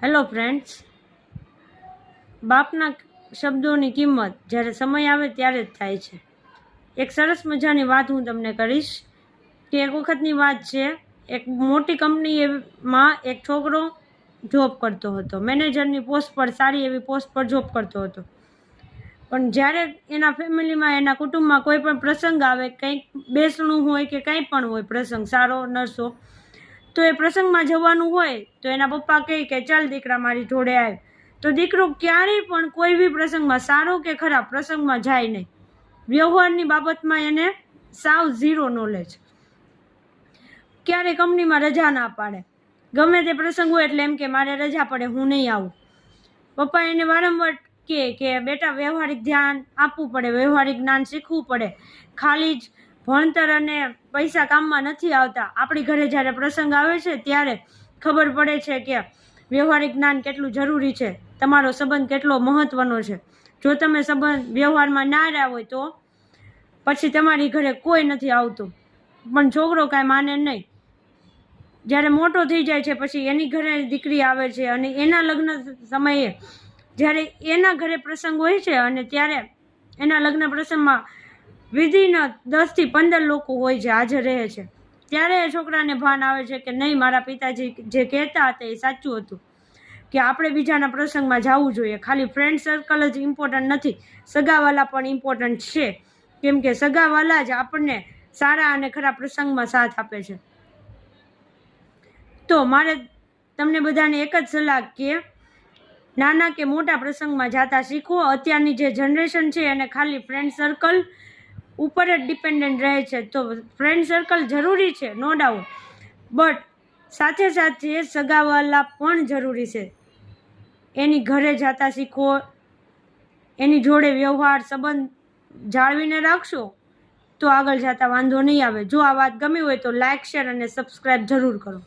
Hello friends, બાપના શબ્દોની કિંમત જ્યારે સમય આવે ત્યારે જ થાય છે. એક સરસ મજાની વાત હું તમને કરીશ કે એક વખતની વાત છે. એક મોટી કંપનીમાં એક છોકરો જોબ કરતો હતો. મેનેજરની પોસ્ટ પર, સારી એવી પોસ્ટ પર જોબ કરતો હતો. પણ જ્યારે એના ફેમિલીમાં, એના કુટુંબમાં કોઈ પણ પ્રસંગ આવે, કંઈક બેસણું હોય કે કંઈ પણ હોય, પ્રસંગ સારો નરસો, તો એ પ્રસંગમાં જવાનું હોય તો એના પપ્પા કહે કે ચાલ દીકરા મારી જોડે આવ. તો દીકરો ક્યારેય પણ કોઈ બી પ્રસંગમાં, સારો કે ખરાબ પ્રસંગમાં જાય નહીં. વ્યવહારની બાબતમાં એને સાવ ઝીરો નોલેજ. ક્યારેય કંપનીમાં રજા ના પાડે. ગમે તે પ્રસંગ હોય એટલે એમ કે મારે રજા પડે, હું નહીં આવું. પપ્પા એને વારંવાર કહે કે બેટા વ્યવહારિક ધ્યાન આપવું પડે, વ્યવહારિક જ્ઞાન શીખવું પડે. ખાલી જ ભણતર અને પૈસા કામમાં નથી આવતા. આપણી ઘરે જ્યારે પ્રસંગ આવે છે ત્યારે ખબર પડે છે કે વ્યવહારિક જ્ઞાન કેટલું જરૂરી છે, તમારો સંબંધ કેટલો મહત્વનો છે. જો તમે સંબંધ વ્યવહારમાં ના રહ્યા હોય તો પછી તમારી ઘરે કોઈ નથી આવતું. પણ છોકરો કાંઈ માને નહીં. જ્યારે મોટો થઈ જાય છે પછી એની ઘરે દીકરી આવે છે અને એના લગ્ન સમયે જ્યારે એના ઘરે પ્રસંગ હોય છે અને ત્યારે એના લગ્ન પ્રસંગમાં વિધિન 10 થી 15 લોકો હોય છે, હાજર રહે છે. ત્યારે એ છોકરાને ભાન આવે છે કે નહીં, મારા પિતાજી જે કહેતા હતા એ સાચું હતું કે આપણે બીજાના પ્રસંગમાં જવું જોઈએ. ખાલી ફ્રેન્ડ સર્કલ જ ઇમ્પોર્ટન્ટ નથી, સગાવાલા પણ ઇમ્પોર્ટન્ટ છે. કેમ કે સગાવાલા જ આપણને સારા અને ખરાબ પ્રસંગમાં સાથ આપે છે. તો મારે તમને બધાને એક જ સલાહ કે નાના કે મોટા પ્રસંગમાં જતા શીખો. અત્યારની જે જનરેશન છે એને ખાલી ફ્રેન્ડ સર્કલ ઉપર જ ડિપેન્ડન્ટ રહે છે. તો ફ્રેન્ડ સર્કલ જરૂરી છે, નો ડાઉટ, બટ સાથે સાથે સગાવાલા પણ જરૂરી છે. એની ઘરે જતા શીખો, એની જોડે વ્યવહાર સંબંધ જાળવીને રાખશો તો આગળ જતા વાંધો નહીં આવે. જો આ વાત ગમી હોય તો લાઇક, શેર અને સબસ્ક્રાઈબ જરૂર કરો.